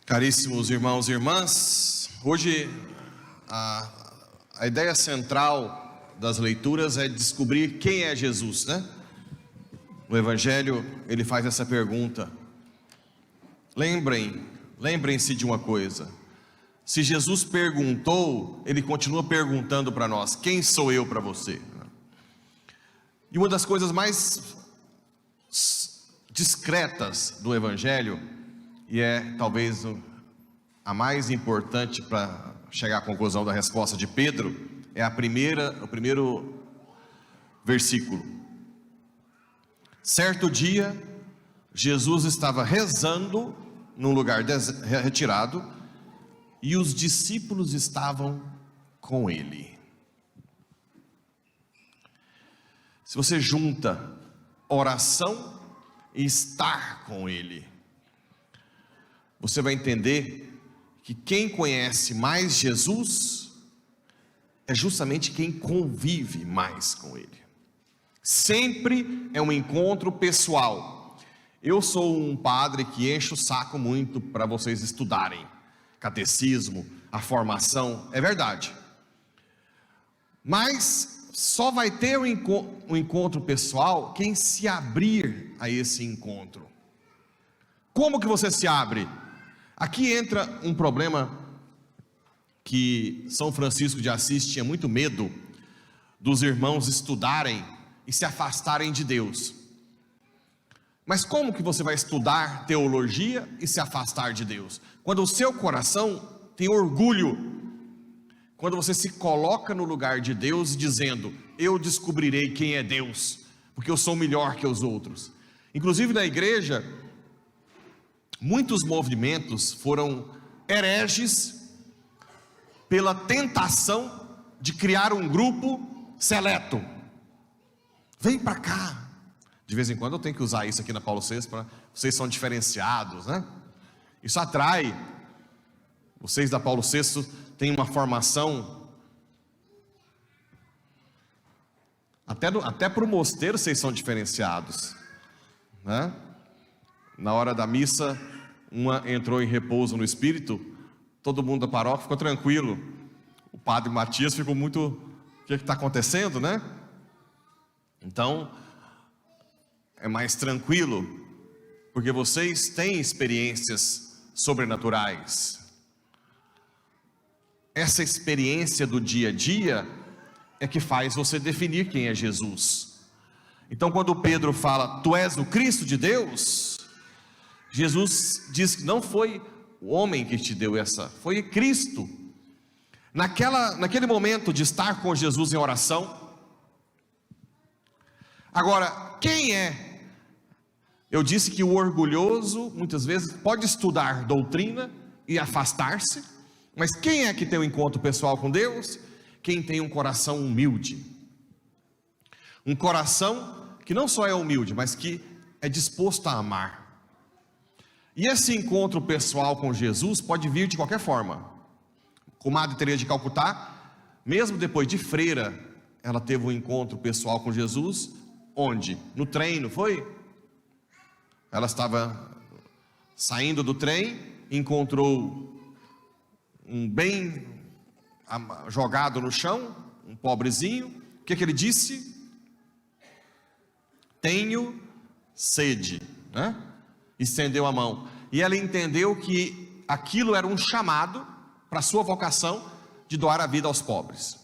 Caríssimos irmãos e irmãs, hoje a ideia central das leituras é descobrir quem é Jesus, né? No Evangelho ele faz essa pergunta. Lembrem-se de uma coisa: se Jesus perguntou, ele continua perguntando para nós: quem sou eu para você? E uma das coisas mais discretas do Evangelho, e é talvez a mais importante para chegar à conclusão da resposta de Pedro, é o primeiro versículo. Certo dia, Jesus estava rezando num lugar retirado, e os discípulos estavam com ele. Se você junta oração e estar com ele, você vai entender que quem conhece mais Jesus é justamente quem convive mais com ele. Sempre é um encontro pessoal. Eu sou um padre que enche o saco muito para vocês estudarem catecismo, a formação, é verdade. Mas só vai ter um encontro pessoal quem se abrir a esse encontro. Como que você se abre? Aqui entra um problema que São Francisco de Assis tinha muito medo dos irmãos estudarem e se afastarem de Deus. Mas como que você vai estudar teologia e se afastar de Deus? Quando o seu coração tem orgulho, quando você se coloca no lugar de Deus dizendo: eu descobrirei quem é Deus, porque eu sou melhor que os outros. Inclusive na igreja, muitos movimentos foram hereges pela tentação de criar um grupo seleto. Vem para cá. De vez em quando eu tenho que usar isso aqui na Paulo VI, para vocês são diferenciados, né? Isso atrai. Vocês da Paulo VI têm uma formação, até para o mosteiro vocês são diferenciados, né? Na hora da missa, uma entrou em repouso no espírito, todo mundo da paróquia ficou tranquilo. O padre Matias ficou muito: o que está acontecendo, né? Então, é mais tranquilo, porque vocês têm experiências sobrenaturais. Essa experiência do dia a dia é que faz você definir quem é Jesus. Então, quando Pedro fala: tu és o Cristo de Deus, Jesus diz que não foi o homem que te deu essa, foi Cristo. Naquele momento de estar com Jesus em oração. Agora, quem é? Eu disse que o orgulhoso muitas vezes pode estudar doutrina e afastar-se, mas quem é que tem um encontro pessoal com Deus? Quem tem um coração humilde, um coração que não só é humilde, mas que é disposto a amar. E esse encontro pessoal com Jesus pode vir de qualquer forma. Com Madre Teresa de Calcutá, mesmo depois de freira, ela teve um encontro pessoal com Jesus. Onde? No trem, não foi? Ela estava saindo do trem, encontrou um bem jogado no chão, um pobrezinho. O que ele disse? Tenho sede, né? Estendeu a mão, e ela entendeu que aquilo era um chamado para a sua vocação de doar a vida aos pobres.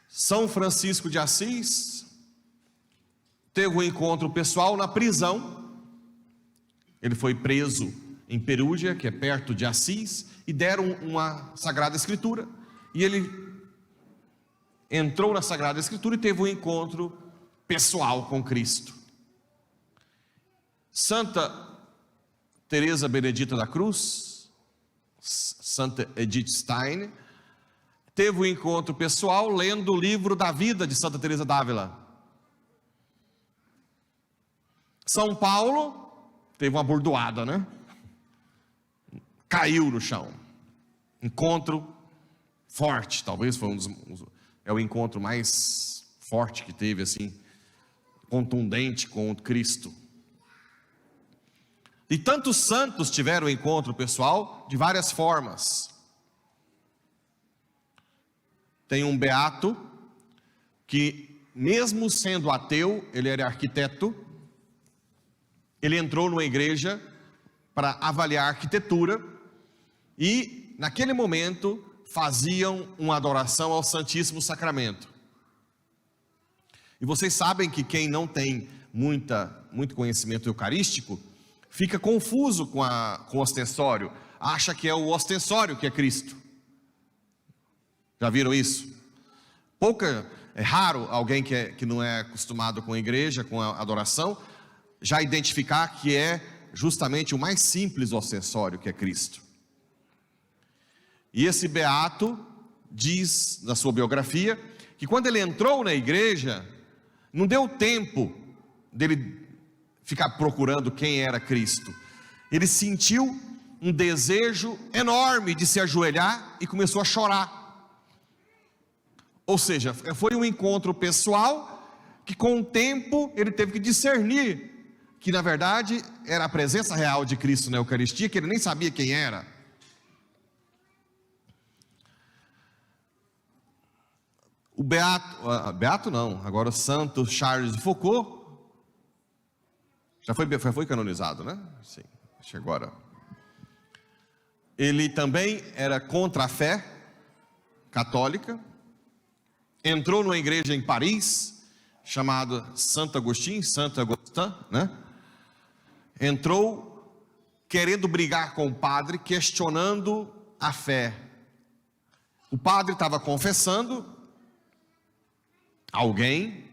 São Francisco de Assis teve um encontro pessoal na prisão. Ele foi preso em Perúgia, que é perto de Assis, e deram uma Sagrada Escritura, e ele entrou na Sagrada Escritura e teve um encontro pessoal com Cristo. Santa Teresa Benedita da Cruz, Santa Edith Stein, teve um encontro pessoal lendo o livro da vida de Santa Teresa d'Ávila. São Paulo teve uma bordoada, né? Caiu no chão. Encontro forte, talvez foi é o encontro mais forte que teve, assim, contundente com Cristo. E tantos santos tiveram encontro pessoal de várias formas. Tem um beato que, mesmo sendo ateu, ele era arquiteto, ele entrou numa igreja para avaliar a arquitetura e, naquele momento, faziam uma adoração ao Santíssimo Sacramento. E vocês sabem que quem não tem muito conhecimento eucarístico fica confuso com o ostensório, acha que é o ostensório que é Cristo. Já viram isso? É raro alguém que não é acostumado com a igreja, com a adoração, já identificar que é justamente o mais simples ostensório que é Cristo. E esse beato diz na sua biografia que quando ele entrou na igreja, não deu tempo dele ficar procurando quem era Cristo. Ele sentiu um desejo enorme de se ajoelhar e começou a chorar. Ou seja, foi um encontro pessoal que com o tempo ele teve que discernir que na verdade era a presença real de Cristo na Eucaristia, que ele nem sabia quem era. O Beato não, agora o Santo Charles de Foucault, já foi canonizado, né? Sim, acho que agora. Ele também era contra a fé católica, entrou numa igreja em Paris, chamada Santo Agostinho, né? Entrou querendo brigar com o padre, questionando a fé. O padre estava confessando alguém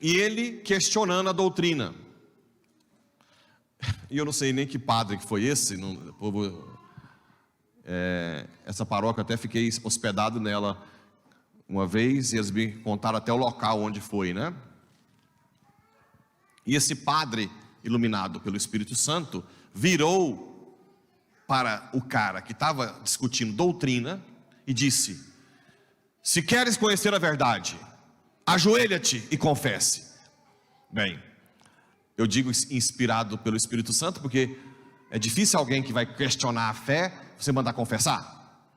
e ele questionando a doutrina. E eu não sei nem que padre que foi esse. Essa paróquia, até fiquei hospedado nela uma vez e eles me contaram até o local onde foi, né? E esse padre, iluminado pelo Espírito Santo, virou para o cara que estava discutindo doutrina e disse: se queres conhecer a verdade, ajoelha-te e confesse. Bem, eu digo inspirado pelo Espírito Santo, porque é difícil alguém que vai questionar a fé, você mandar confessar.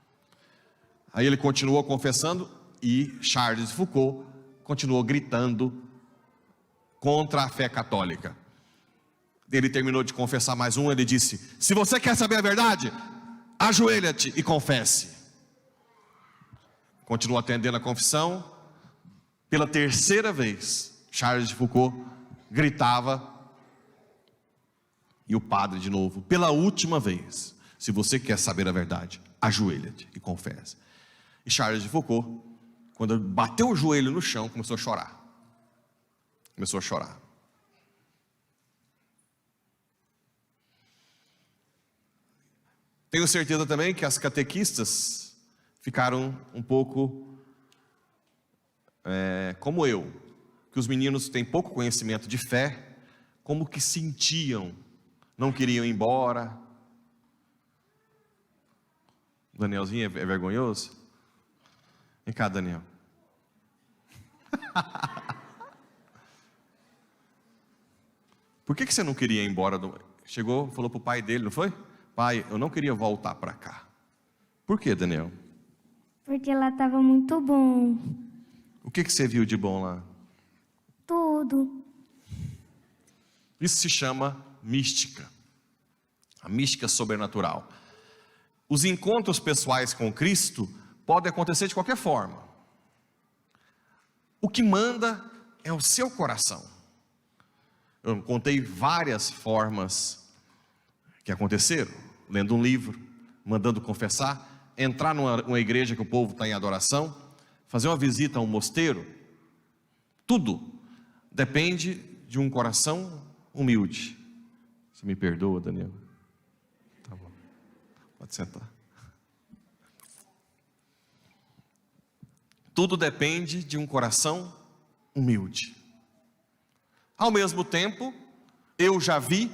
Aí ele continuou confessando e Charles de Foucault continuou gritando contra a fé católica. Ele terminou de confessar mais um, ele disse: se você quer saber a verdade, ajoelha-te e confesse. Continuou atendendo a confissão. Pela terceira vez, Charles de Foucault gritava, e o padre de novo, pela última vez: se você quer saber a verdade, ajoelha-te e confesse. E Charles de Foucault, quando bateu o joelho no chão, começou a chorar. Começou a chorar. Tenho certeza também que as catequistas ficaram um pouco como eu, que os meninos têm pouco conhecimento de fé, como que sentiam, não queriam ir embora. Danielzinho é vergonhoso? Vem cá, Daniel. Por que você não queria ir embora? Chegou, falou para o pai dele, não foi? Pai, eu não queria voltar para cá. Por que, Daniel? Porque lá estava muito bom. O que você viu de bom lá? Tudo. Isso se chama mística. A mística sobrenatural. Os encontros pessoais com Cristo podem acontecer de qualquer forma. O que manda é o seu coração. Eu contei várias formas que aconteceram: lendo um livro, mandando confessar, entrar numa igreja que o povo está em adoração, fazer uma visita a um mosteiro. Tudo depende de um coração humilde. Você me perdoa, Daniel? Tá bom, pode sentar. Tudo depende de um coração humilde. Ao mesmo tempo, eu já vi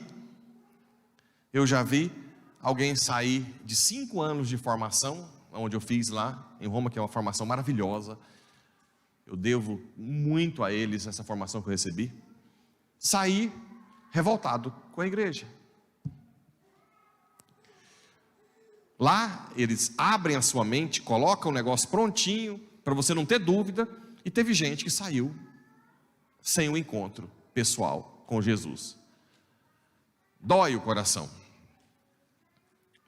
alguém sair de 5 anos de formação, onde eu fiz lá em Roma, que é uma formação maravilhosa. Eu devo muito a eles essa formação que eu recebi. Sair revoltado com a igreja. Lá eles abrem a sua mente, colocam o negócio prontinho, para você não ter dúvida, e teve gente que saiu sem um encontro pessoal com Jesus. Dói o coração.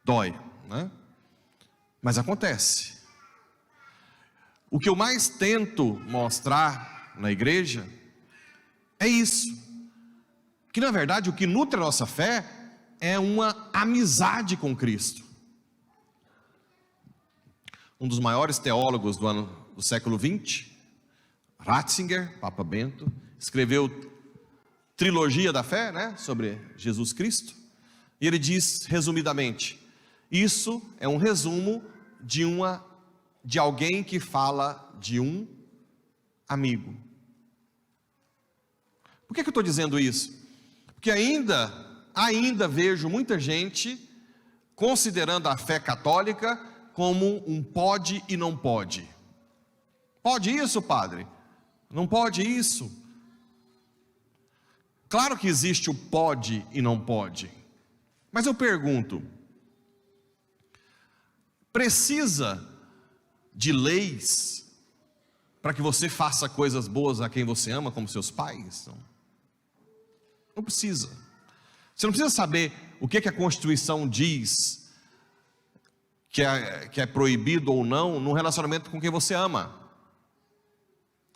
Dói, né? Mas acontece. O que eu mais tento mostrar na igreja é isso. Que na verdade o que nutre a nossa fé é uma amizade com Cristo. Um dos maiores teólogos do século XX, Ratzinger, Papa Bento, escreveu Trilogia da Fé, né, sobre Jesus Cristo. E ele diz resumidamente: isso é um resumo de alguém que fala de um amigo. Por que eu estou dizendo isso? Porque ainda vejo muita gente considerando a fé católica como um pode e não pode. Pode isso, padre? Não pode isso? Claro que existe o pode e não pode. Mas eu pergunto, precisa de leis para que você faça coisas boas a quem você ama, como seus pais? Não precisa. Você não precisa saber o que a Constituição diz que é proibido ou não no relacionamento com quem você ama.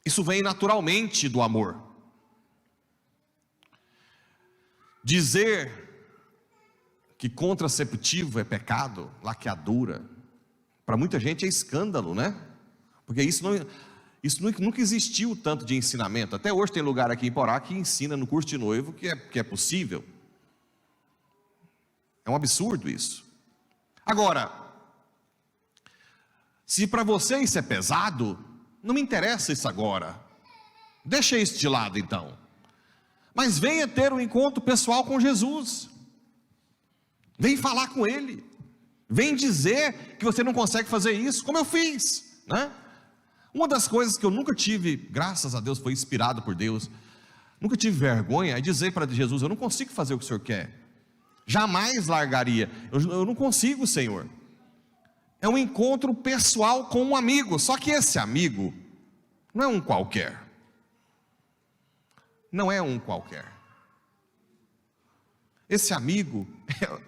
Isso vem naturalmente do amor. Dizer que contraceptivo é pecado, laqueadura, para muita gente é escândalo, né? Porque isso nunca existiu tanto de ensinamento. Até hoje tem lugar aqui em Porá que ensina no curso de noivo que é possível. É um absurdo isso. Agora, se para você isso é pesado, não me interessa isso agora. Deixa isso de lado então. Mas venha ter um encontro pessoal com Jesus. Vem falar com Ele. Vem dizer que você não consegue fazer isso, como eu fiz, né? Uma das coisas que eu nunca tive, graças a Deus, foi inspirado por Deus, nunca tive vergonha, é dizer para Jesus: eu não consigo fazer o que o Senhor quer. Jamais largaria. Eu não consigo, Senhor. É um encontro pessoal com um amigo. Só que esse amigo não é um qualquer. Não é um qualquer. Esse amigo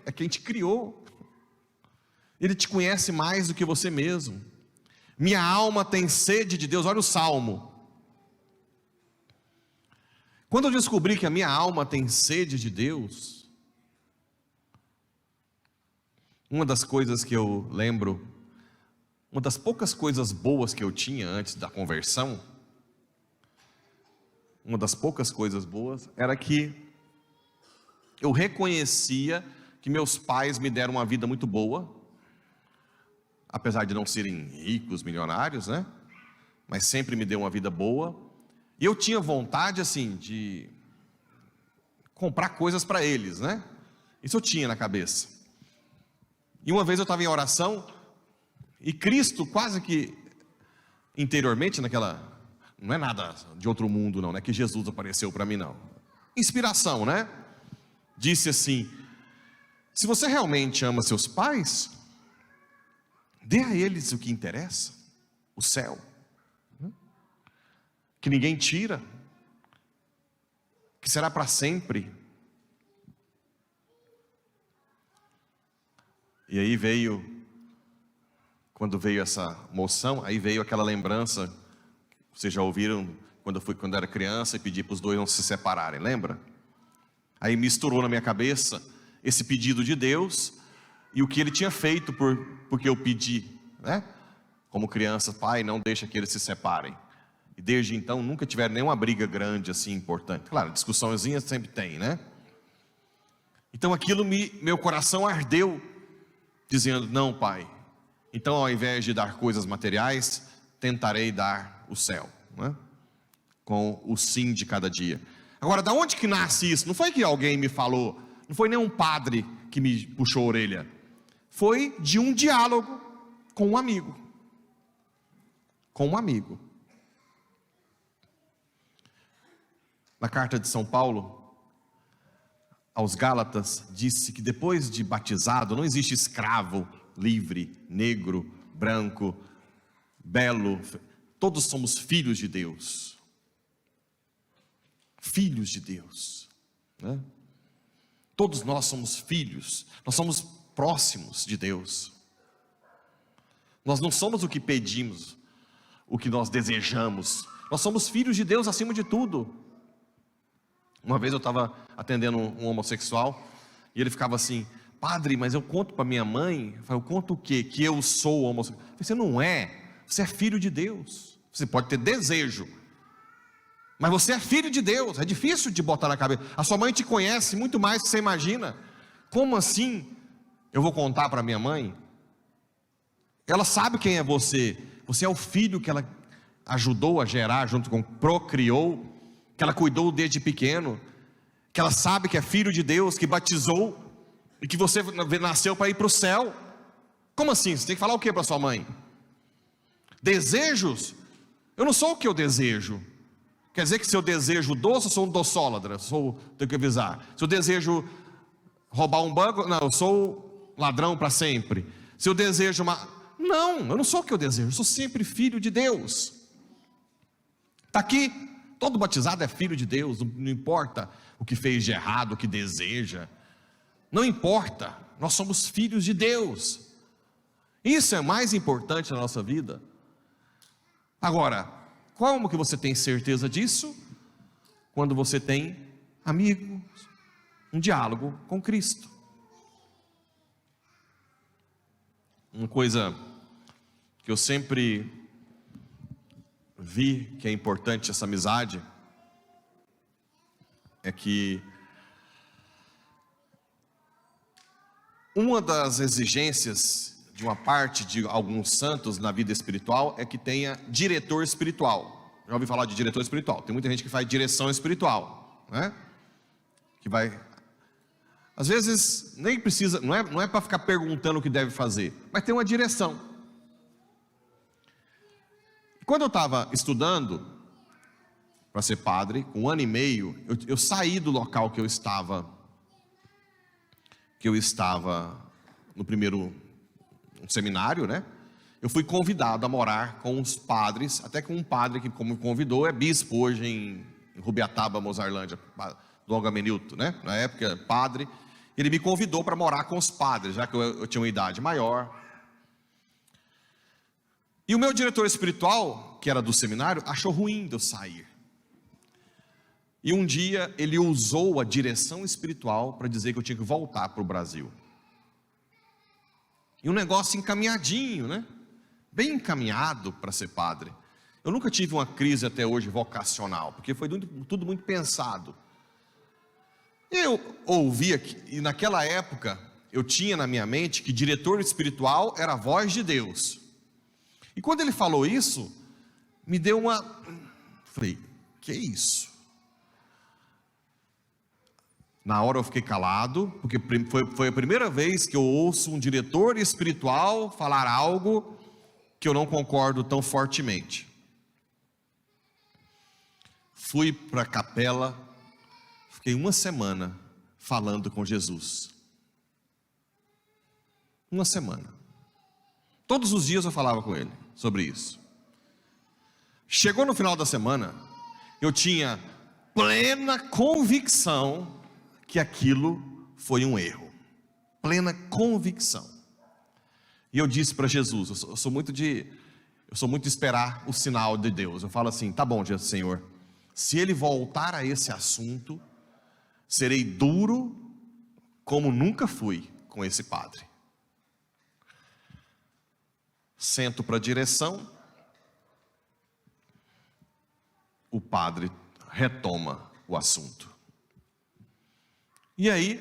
é quem te criou. Ele te conhece mais do que você mesmo. Minha alma tem sede de Deus. Olha o Salmo. Quando eu descobri que a minha alma tem sede de Deus, uma das coisas que eu lembro, uma das poucas coisas boas que eu tinha antes da conversão, uma das poucas coisas boas era que eu reconhecia que meus pais me deram uma vida muito boa, apesar de não serem ricos, milionários, né? Mas sempre me deu uma vida boa. E eu tinha vontade, assim, de comprar coisas para eles, né? Isso eu tinha na cabeça. E uma vez eu estava em oração, e Cristo quase que interiormente naquela... Não é nada de outro mundo não, não é que Jesus apareceu para mim não. Inspiração, né? Disse assim: se você realmente ama seus pais, dê a eles o que interessa, o céu, que ninguém tira, que será para sempre. E aí quando veio essa moção, aí veio aquela lembrança, vocês já ouviram, quando eu era criança e pedi para os dois não se separarem, lembra? Aí misturou na minha cabeça esse pedido de Deus e o que Ele tinha feito porque eu pedi, né? Como criança: pai, não deixa que eles se separem. E desde então nunca tiveram nenhuma briga grande assim, importante. Claro, discussãozinha sempre tem, né? Então aquilo meu coração ardeu, dizendo: não, pai, então ao invés de dar coisas materiais, tentarei dar o céu, né? Com o sim de cada dia. Agora, da onde que nasce isso? Não foi que alguém me falou, não foi nem um padre que me puxou a orelha. Foi de um diálogo com um amigo. Com um amigo. Na carta de São Paulo aos Gálatas, disse que depois de batizado, não existe escravo livre, negro, branco, belo, todos somos filhos de Deus. Filhos de Deus, né? Todos nós somos filhos, nós somos próximos de Deus. Nós não somos o que pedimos, o que nós desejamos. Nós somos filhos de Deus acima de tudo. Uma vez eu estava atendendo um homossexual e ele ficava assim: padre, mas eu conto para minha mãe. Eu falei: eu conto o quê? Que eu sou homossexual. Eu falei: você não é, você é filho de Deus. Você pode ter desejo, mas você é filho de Deus. É difícil de botar na cabeça. A sua mãe te conhece muito mais do que você imagina. Como assim eu vou contar para minha mãe? Ela sabe quem é você. Você é o filho que ela ajudou a gerar junto com, procriou, que ela cuidou desde pequeno, que ela sabe que é filho de Deus, que batizou, e que você nasceu para ir para o céu. Como assim? Você tem que falar o que para sua mãe? Desejos? Eu não sou o que eu desejo. Quer dizer que se eu desejo doce, eu sou um doçólatra, tenho que avisar. Se eu desejo roubar um banco, não, eu sou ladrão para sempre. Se eu desejo não, eu não sou o que eu desejo, eu sou sempre filho de Deus. Está aqui, todo batizado é filho de Deus, não importa o que fez de errado, o que deseja, não importa, nós somos filhos de Deus. Isso é mais importante na nossa vida. Agora, como que você tem certeza disso? Quando você tem amigos, um diálogo com Cristo. Uma coisa que eu sempre vi que é importante essa amizade é que uma das exigências de uma parte de alguns santos na vida espiritual é que tenha diretor espiritual. Já ouvi falar de diretor espiritual? Tem muita gente que faz direção espiritual, né? Que vai, às vezes nem precisa, não é para ficar perguntando o que deve fazer, mas tem uma direção. Quando eu estava estudando para ser padre, com 1 ano e meio, eu saí do local que eu estava no primeiro seminário, né? Eu fui convidado a morar com os padres, até que um padre que me convidou é bispo hoje em Rubiataba, Mozarlândia, Dom Agamenilto, né? Na época, padre. Ele me convidou para morar com os padres, já que eu tinha uma idade maior. E o meu diretor espiritual, que era do seminário, achou ruim de eu sair. E um dia ele usou a direção espiritual para dizer que eu tinha que voltar para o Brasil. E um negócio encaminhadinho, né? Bem encaminhado para ser padre. Eu nunca tive uma crise até hoje vocacional, porque foi tudo muito pensado. Eu ouvia, e naquela época eu tinha na minha mente que diretor espiritual era a voz de Deus. E quando ele falou isso, me deu falei, que isso? Na hora eu fiquei calado, porque foi a primeira vez que eu ouço um diretor espiritual falar algo que eu não concordo tão fortemente. Fui para a capela, fiquei 1 semana falando com Jesus. 1 semana. Todos os dias eu falava com ele sobre isso. Chegou no final da semana, eu tinha plena convicção que aquilo foi um erro. Plena convicção. E eu disse para Jesus, eu sou muito de esperar o sinal de Deus. Eu falo assim, tá bom, Senhor, se ele voltar a esse assunto, serei duro como nunca fui com esse padre. Sento para a direção, o padre retoma o assunto. E aí,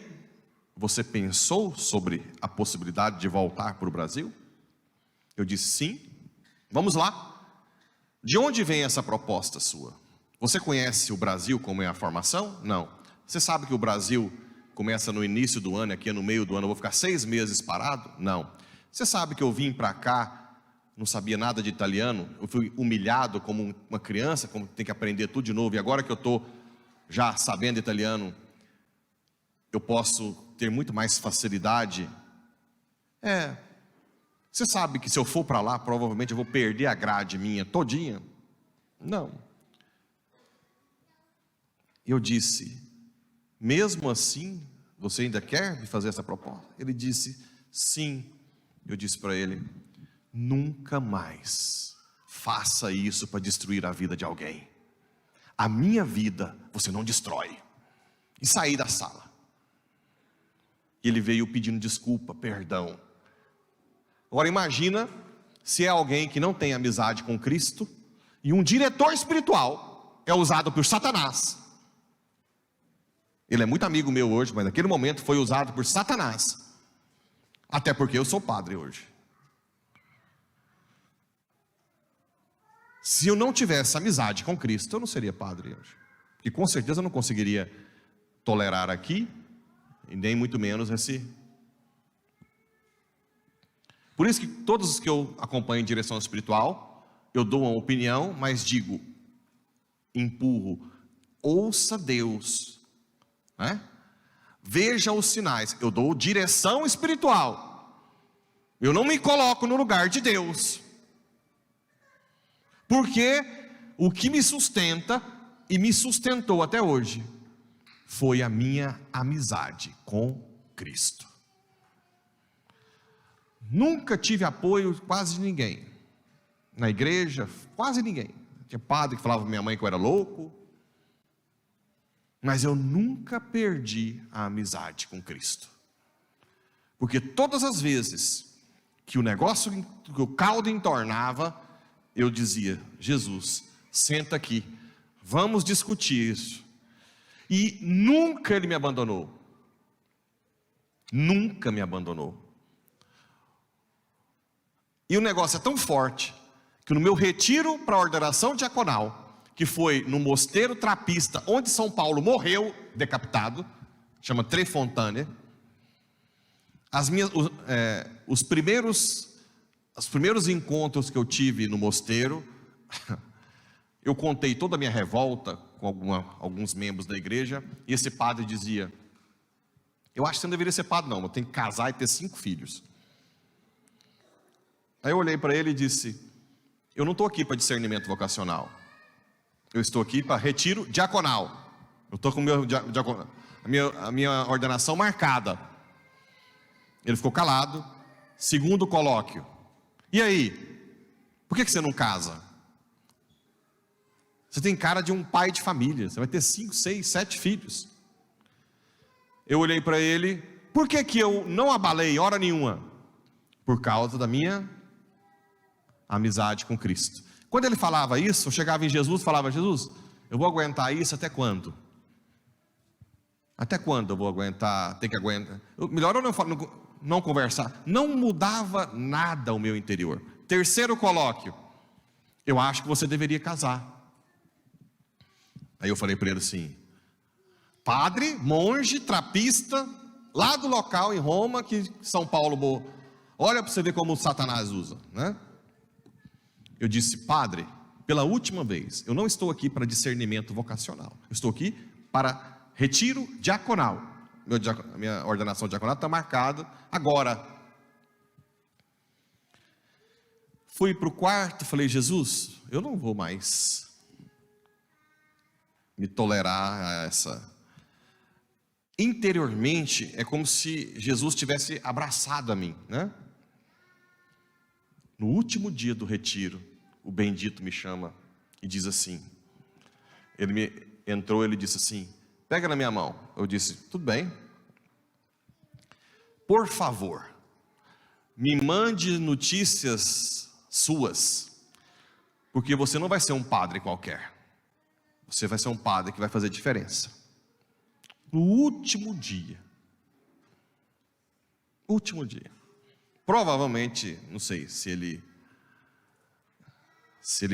você pensou sobre a possibilidade de voltar para o Brasil? Eu disse sim, vamos lá. De onde vem essa proposta sua? Você conhece o Brasil como é a formação? Não. Você sabe que o Brasil começa no início do ano, aqui no meio do ano, eu vou ficar 6 meses parado? Não. Você sabe que eu vim para cá, não sabia nada de italiano, eu fui humilhado como uma criança, como tem que aprender tudo de novo, e agora que eu estou já sabendo italiano, eu posso ter muito mais facilidade. Você sabe que se eu for para lá, provavelmente eu vou perder a grade minha todinha? Não. Eu disse, mesmo assim, você ainda quer me fazer essa proposta? Ele disse, sim. Eu disse para ele, nunca mais faça isso para destruir a vida de alguém. A minha vida você não destrói. E saí da sala. Ele veio pedindo desculpa, perdão. Agora imagina se é alguém que não tem amizade com Cristo e um diretor espiritual é usado por Satanás. Ele é muito amigo meu hoje, mas naquele momento foi usado por Satanás. Até porque eu sou padre hoje. Se eu não tivesse amizade com Cristo, eu não seria padre hoje. Porque com certeza eu não conseguiria tolerar aqui, e nem muito menos esse. Por isso que todos os que eu acompanho em direção espiritual, eu dou uma opinião, mas digo, empurro, ouça Deus, né? Veja os sinais, eu dou direção espiritual, eu não me coloco no lugar de Deus, porque o que me sustenta e me sustentou até hoje, foi a minha amizade com Cristo. Nunca tive apoio de quase ninguém, na igreja, quase ninguém. Tinha padre que falava para minha mãe que eu era louco, mas eu nunca perdi a amizade com Cristo, porque todas as vezes que o negócio, que o caldo entornava, eu dizia, Jesus, senta aqui, vamos discutir isso. E nunca ele me abandonou, nunca me abandonou. E o negócio é tão forte, que no meu retiro para a ordenação diaconal, que foi no mosteiro trapista, onde São Paulo morreu decapitado, chama Trefontane, os primeiros encontros que eu tive no mosteiro, eu contei toda a minha revolta com alguns membros da igreja, e esse padre dizia, eu acho que você não deveria ser padre não, eu tenho que casar e ter 5 filhos. Aí eu olhei para ele e disse, eu não estou aqui para discernimento vocacional, eu estou aqui para retiro diaconal, eu estou com a minha ordenação marcada. Ele ficou calado. Segundo colóquio, e aí, por que você não casa? Você tem cara de um pai de família, você vai ter 5, 6, 7 filhos. Eu olhei para ele, por que eu não abalei hora nenhuma? Por causa da minha amizade com Cristo. Quando ele falava isso, eu chegava em Jesus e falava, Jesus, eu vou aguentar isso até quando? Até quando eu vou aguentar, ter que aguentar? Melhor eu não conversar. Não mudava nada o meu interior. Terceiro colóquio, eu acho que você deveria casar. Aí eu falei para ele assim, padre, monge, trapista, lá do local em Roma, que São Paulo, olha para você ver como o Satanás usa, né? Eu disse, padre, pela última vez, eu não estou aqui para discernimento vocacional, eu estou aqui para retiro diaconal. Minha ordenação diaconal está marcada agora. Fui para o quarto, falei, Jesus, eu não vou mais me tolerar a essa. Interiormente, é como se Jesus tivesse abraçado a mim, né? No último dia do retiro, o bendito me chama e diz assim, ele disse assim, pega na minha mão. Eu disse, tudo bem. Por favor, me mande notícias suas, porque você não vai ser um padre qualquer, você vai ser um padre que vai fazer diferença. No último dia, provavelmente, não sei se ele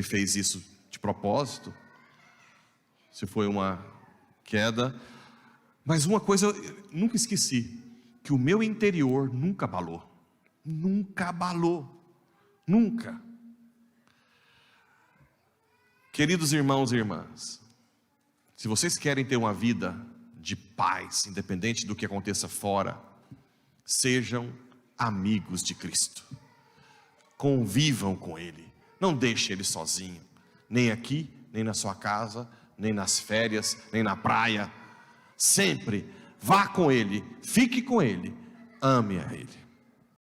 fez isso de propósito, se foi uma queda, mas uma coisa eu nunca esqueci, que o meu interior nunca abalou, nunca. Queridos irmãos e irmãs, se vocês querem ter uma vida de paz, independente do que aconteça fora, sejam amigos de Cristo. convivam com Ele. Não deixe Ele sozinho, nem aqui, nem na sua casa, nem nas férias, nem na praia. Sempre vá com Ele, fique com Ele, ame a Ele.